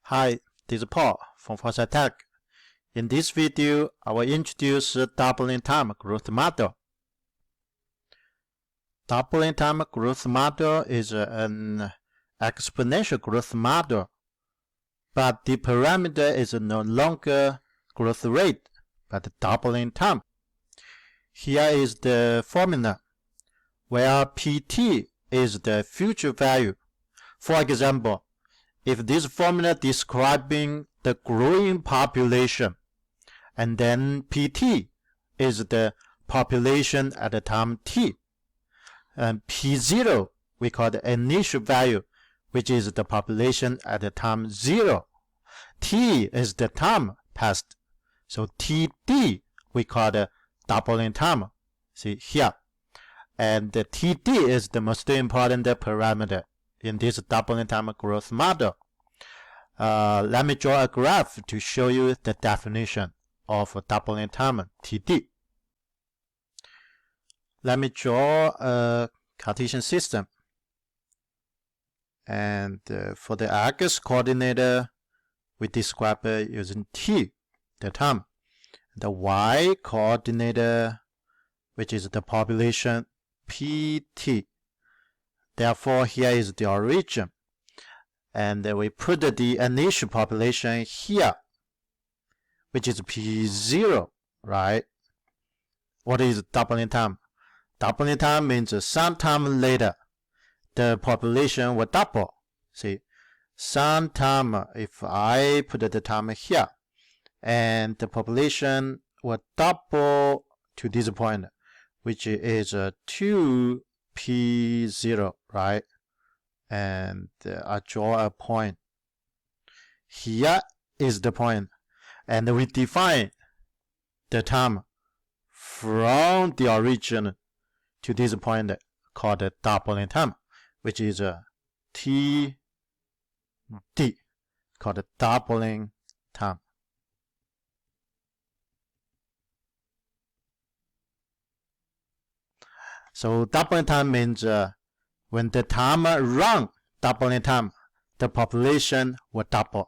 Hi, this is Paul from Foresight Tech. In this video, I will introduce the doubling time growth model. Doubling time growth model is an exponential growth model, but the parameter is no longer growth rate, but doubling time. Here is the formula, where PT is the future value. For example, if this formula describing the growing population, and then PT is the population at the time t, and P0 we call the initial value, which is the population at the time 0. T is the time passed, so TD we call the doubling time. See here, and the TD is the most important parameter in this doubling time growth model. Let me draw a graph to show you the definition of doubling time TD. Let me draw a Cartesian system. And for the x coordinate, we describe using t, the time. The y coordinate, which is the population, pt. Therefore, here is the origin. And we put the initial population here, which is P0, right? What is doubling time? Doubling time means sometime later, the population will double. See, sometime, if I put the time here, and the population will double to this point, which is 2P0, right? And I draw a point. Here is the point, and we define the time from the origin to this point called the doubling time, which is TD, called the doubling time. So doubling time means when the time run doubling time, the population will double.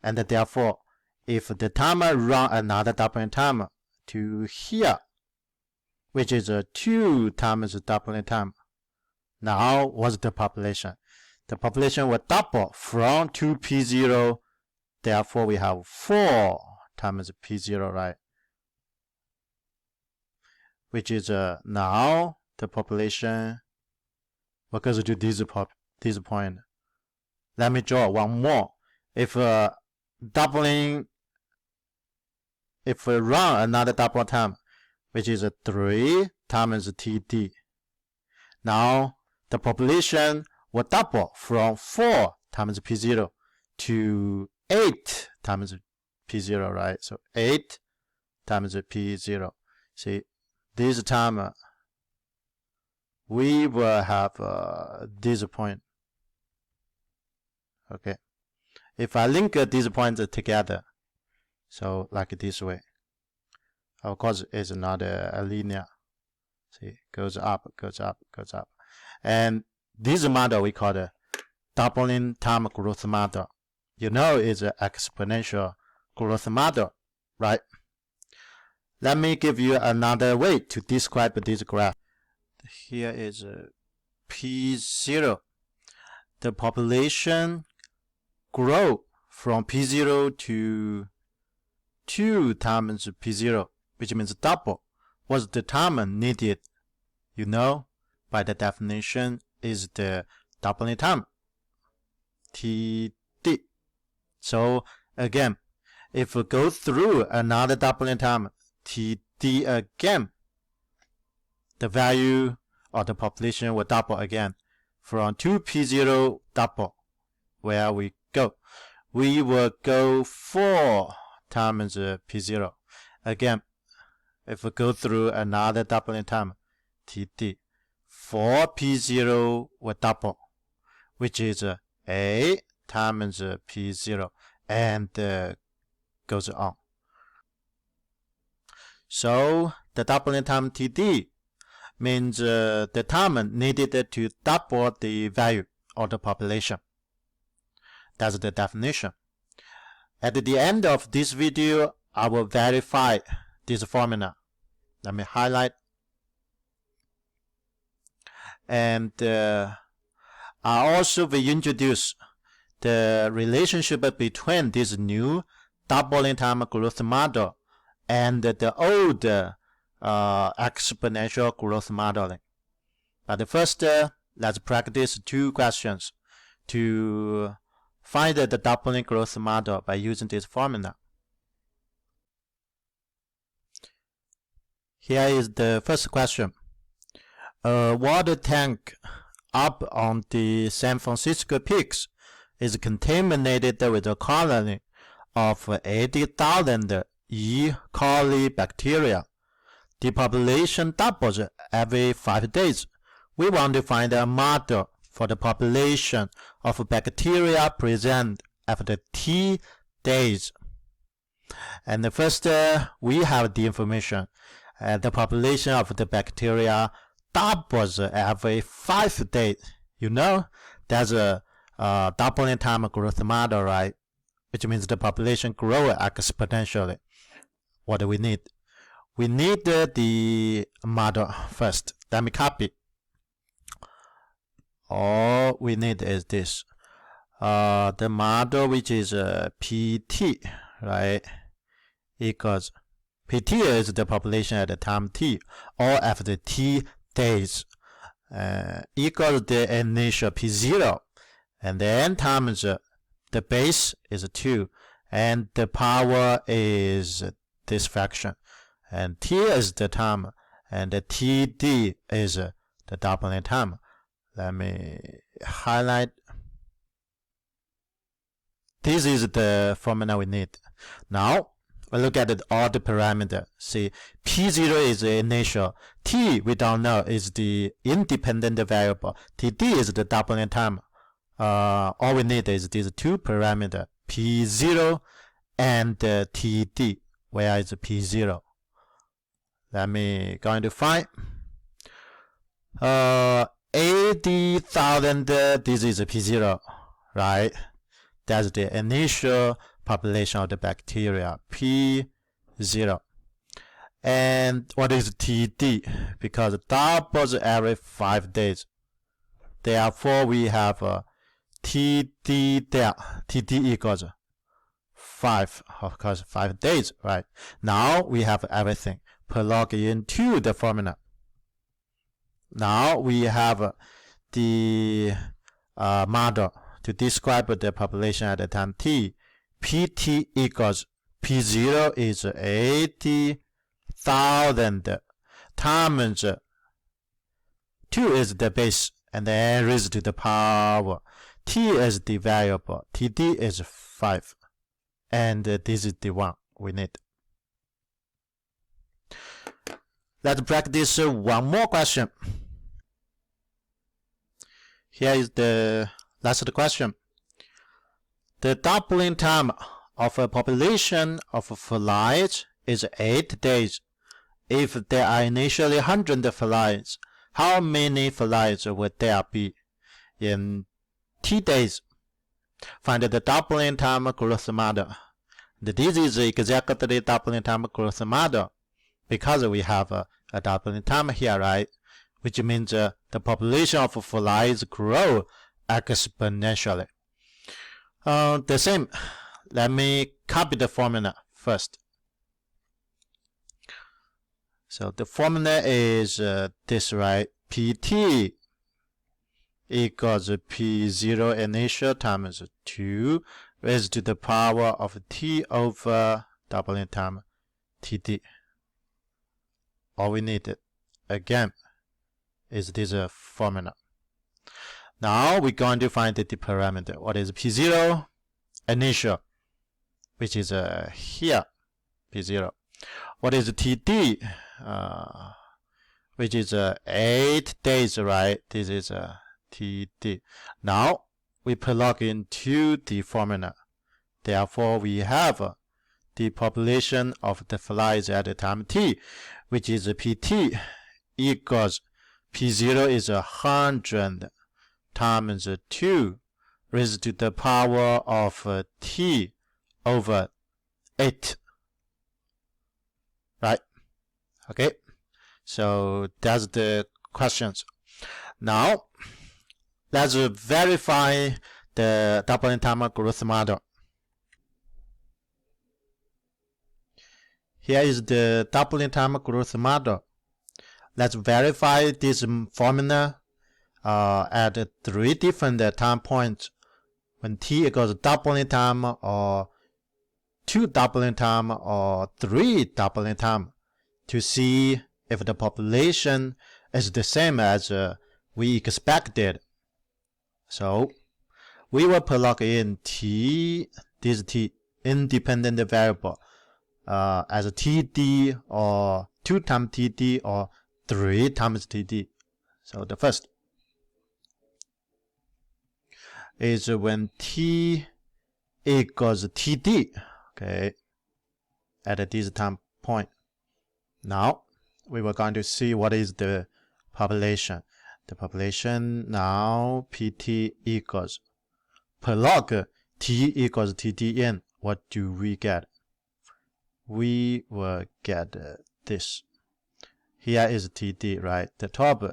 And therefore, if the time run another doubling time to here, which is 2 times doubling time, now what's the population? The population will double from 2P0, therefore we have 4 times P0, right? Which is now the population will go to this point. Let me draw one more. If we run another double time, which is 3 times TD. Now the population will double from 4 times P0 to 8 times P0, right? So 8 times P0. See, this time we will have this point. Okay. If I link these points together, so like this way, of course it's not a linear. See, goes up, goes up, goes up. And this model we call the doubling time growth model. You know it's an exponential growth model, right? Let me give you another way to describe this graph. Here is P0. The population grow from P0 to 2 times P0, which means double. What's the time needed? You know, by the definition, is the doubling time, TD. So again, if we go through another doubling time, TD again, the value of the population will double again. From 2P0 double, where we go? We will go 4 times P0. Again, if we go through another doubling time, TD, 4P0 will double, which is 8 times P0, and goes on. So the doubling time TD means the time needed to double the value of the population. That's the definition. At the end of this video, I will verify this formula. Let me highlight. And I also will introduce the relationship between this new doubling time growth model and the old exponential growth modeling. But first, let's practice 2 questions to find the doubling growth model by using this formula. Here is the first question. A water tank up on the San Francisco peaks is contaminated with a colony of 80,000 E. coli bacteria. The population doubles every 5 days. We want to find a model for the population of bacteria present after T days. And first, we have the information. The population of the bacteria doubles every 5 days. You know, there's a doubling time growth model, right? Which means the population grows exponentially. What do we need? We need the model first. Let me copy. All we need is this. The model, which is PT, right, equals PT is the population at the time T, or after T days, equals the initial P0, and then times the base is 2, and the power is this fraction, and T is the time, and the TD is the doubling time. Let me highlight. This is the formula we need. Now, we look at all the parameters. See, P0 is the initial. T, we don't know, is the independent variable. TD is the doubling time. All we need is these 2 parameters, P0 and TD. Where is P0? Let me go into find. 80,000, this is P0, right? That's the initial population of the bacteria, P0. And what is TD? Because it doubles every 5 days. Therefore, we have TD there. TD equals 5, of course, 5 days, right? Now we have everything. Plug into the formula. Now we have the model to describe the population at the time T. PT equals P0 is 80,000 times 2 is the base, and then raised to the power. T is the variable. TD is 5. And this is the one we need. Let's practice one more question. Here is the last question. The doubling time of a population of flies is 8 days. If there are initially 100 flies, how many flies would there be in T days? Find the doubling time growth model. This is exactly doubling time growth model because we have a doubling time here, right? Which means the population of flies grow exponentially. The same. Let me copy the formula first. So the formula is this, right? PT equals P0 initial times 2 raised to the power of T over doubling time TD. All we need again is this formula. Now we're going to find the parameter. What is P0? Initial, which is here, P0. What is TD? Which is 8 days, right? This is TD. Now we plug into the formula. Therefore, we have the population of the flies at the time T, which is PT equals P0 is 100 times 2 raised to the power of T over 8. Right? Okay. So that's the questions. Now, let's verify the doubling time growth model. Here is the doubling time growth model. Let's verify this formula at 3 different time points when t equals doubling time, or 2 doubling time, or 3 doubling time, to see if the population is the same as we expected. So we will plug in t, this t, independent variable, as a td, or 2 times td, or 3 times td. So the first is when t equals td, okay, at this time point. Now we were going to see what is the population. The population now pt equals plug t equals tdn. What do we get? We will get this. Here is td, right? The top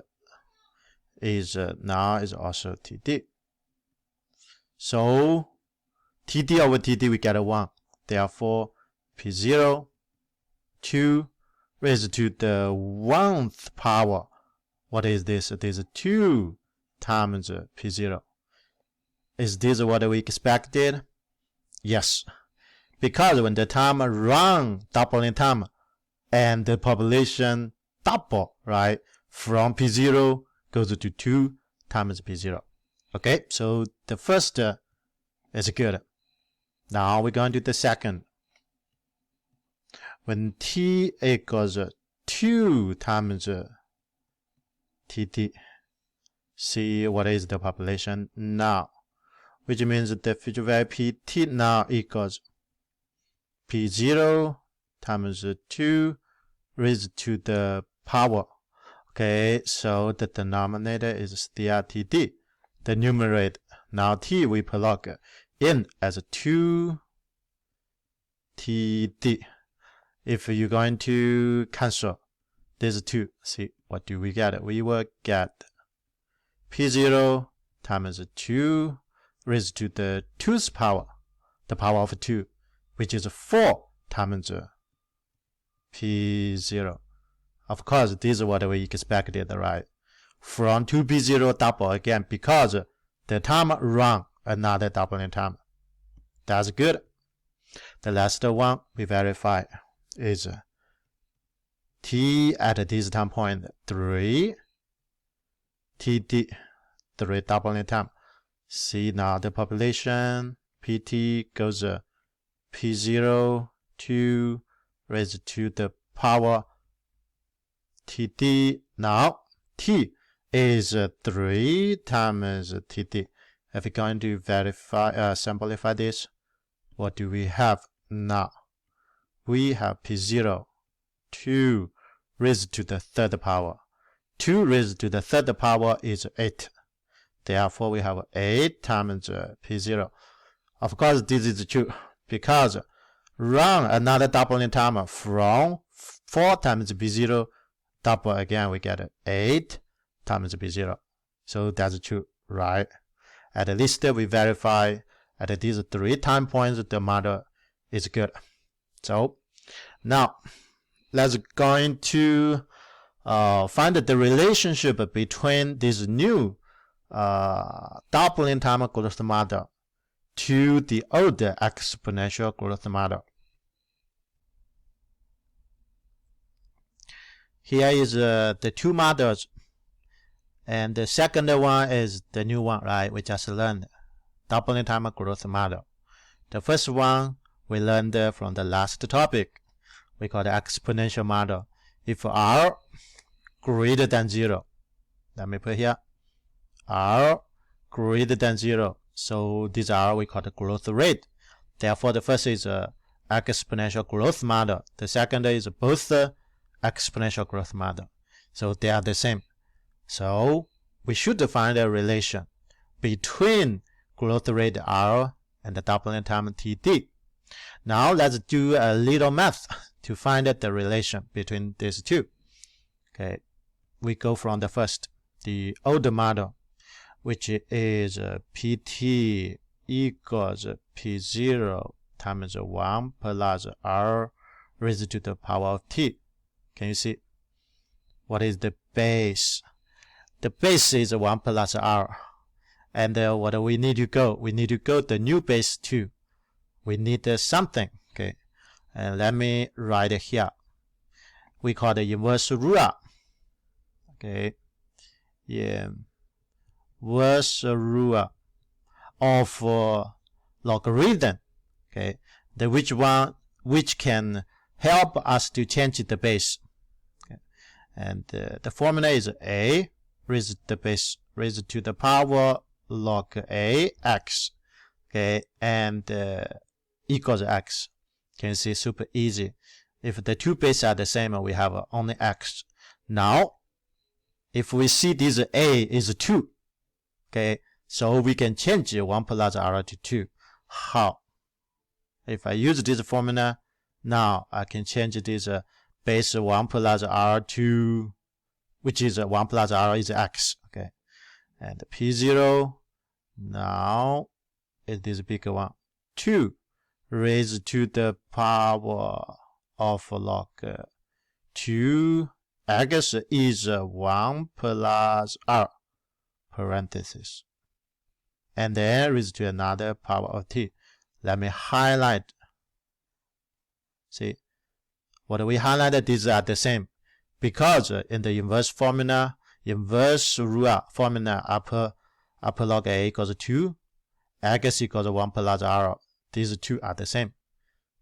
is now is also td. So td over td we get a 1. Therefore p0 2 raised to the 1th power. What is this? It is 2 times p0. Is this what we expected? Yes. Because when the time run doubling time and the population double, right, from p0 goes to 2 times p0. Okay, so the first is good. Now we're going to the second. When t equals 2 times td, see what is the population now, which means the future value pt now equals p0 times 2 raised to the power. Okay, so the denominator is still td. The numerator, now t we plug in as 2 td. If you're going to cancel these 2, see what do we get? We will get p0 times 2 raised to the 2's power, the power of 2, which is 4 times p0. Of course, this is what we expected, right? From 2p0 double again, because the time run another doubling time. That's good. The last one we verify is t at this time point 3 td, 3 doubling time. See now the population pt goes p0 2 raised to the power td. Now t is 3 times td. If we're going to verify, simplify this, what do we have now? We have p0 2 raised to the 3rd power. 2 raised to the 3rd power is 8. Therefore, we have 8 times p0. Of course, this is true, because run another doubling time from 4 times p0 double again, we get 8 times p0. So that's true, right? At least we verify at these 3 time points the model is good. So now let's going to find the relationship between this new doubling time growth model to the older exponential growth model. Here is the 2 models, and the second one is the new one, right? We just learned doubling time growth model. The first one we learned from the last topic. We call the exponential model. If r greater than 0, let me put here r greater than 0. So this r we call the growth rate. Therefore, the first is exponential growth model. The second is both exponential growth model. So they are the same. So we should find a relation between growth rate r and the doubling time td. Now let's do a little math to find out the relation between these two. Okay, we go from the first, the old model, which is Pt equals P0 times 1 plus R raised to the power of t. Can you see? What is the base? The base is 1 plus R. And what do we need to go? We need to go the new base 2. We need something. Okay, and let me write it here. We call the inverse rule. Okay, inverse rule of logarithm. Okay, the which can help us to change the base. Okay. And the formula is a raised the base raised to the power log a x. Okay, and equals x. Can you see? Super easy. If the two bases are the same, we have only x. Now, if we see this a is 2, okay, so we can change 1 plus r to 2. How? If I use this formula, now I can change this base 1 plus r to, which is 1 plus r is x. Okay, and P0 now is this bigger one, 2 raised to the power of log 2 x is 1 plus r parenthesis, and then raised to another power of t. Let me highlight. See, what we highlighted, these are the same, because in the inverse formula, inverse rule formula, upper log a equals 2, x equals 1 plus r. These two are the same.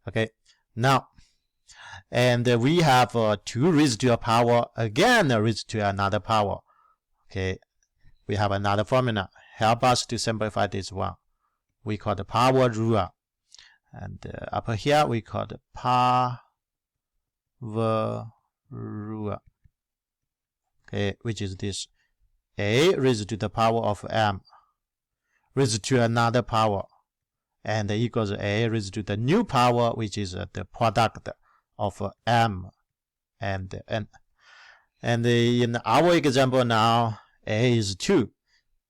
Okay, now, and we have 2 raised to a power, again raised to another power. Okay, we have another formula. Help us to simplify this one. We call the power rule. And up here, we call the power rule. Okay, which is this. A raised to the power of m raised to another power, and equals a raised to the new power, which is the product of m and n. And in our example now, a is 2.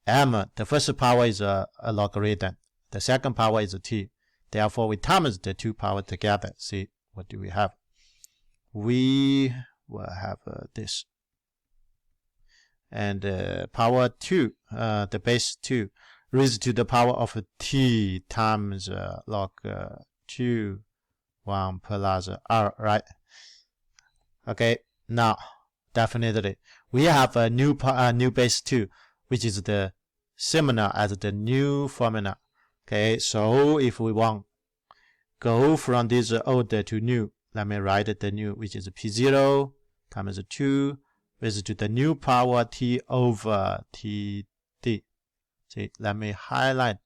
M, the first power is a logarithm. The second power is t. Therefore, we times the two powers together. See, what do we have? We will have this. And power 2, the base 2, raised to the power of t times log 2, 1 plus r, right? Okay, now, definitely, we have a new base 2, which is the similar as the new formula. Okay, so if we want go from this old to new, let me write the new, which is P0 times 2 raised to the new power t over td. See, let me highlight.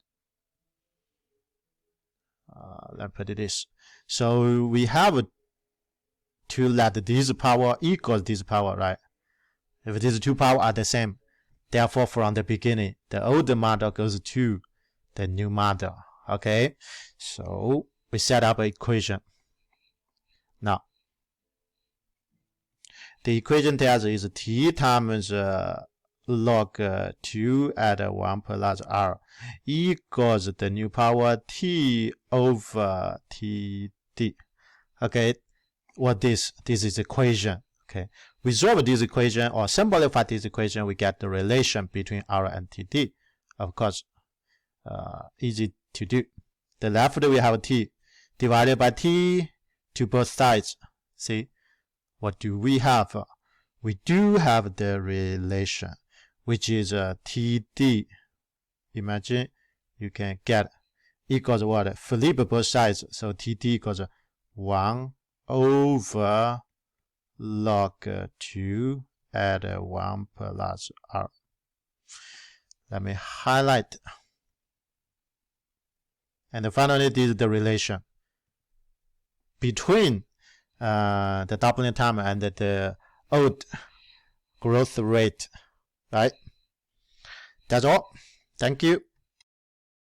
Let me put this. So we have to let this power equals this power, right? If these two powers are the same, therefore from the beginning, the old model goes to the new model. Okay, so we set up an equation. Now, the equation tells us is t times log 2 at 1 plus r equals the new power t over td. Okay, what this is equation. Okay, we solve this equation or simplify this equation, we get the relation between r and td. Of course, easy to do. The left we have t divided by t to both sides. See, what do we have? We do have the relation, which is td. Imagine you can get equals what? Flip both sides, so td equals 1 over log 2 at 1 plus r. Let me highlight. And finally, this is the relation between the doubling time and the old growth rate, right? That's all. Thank you.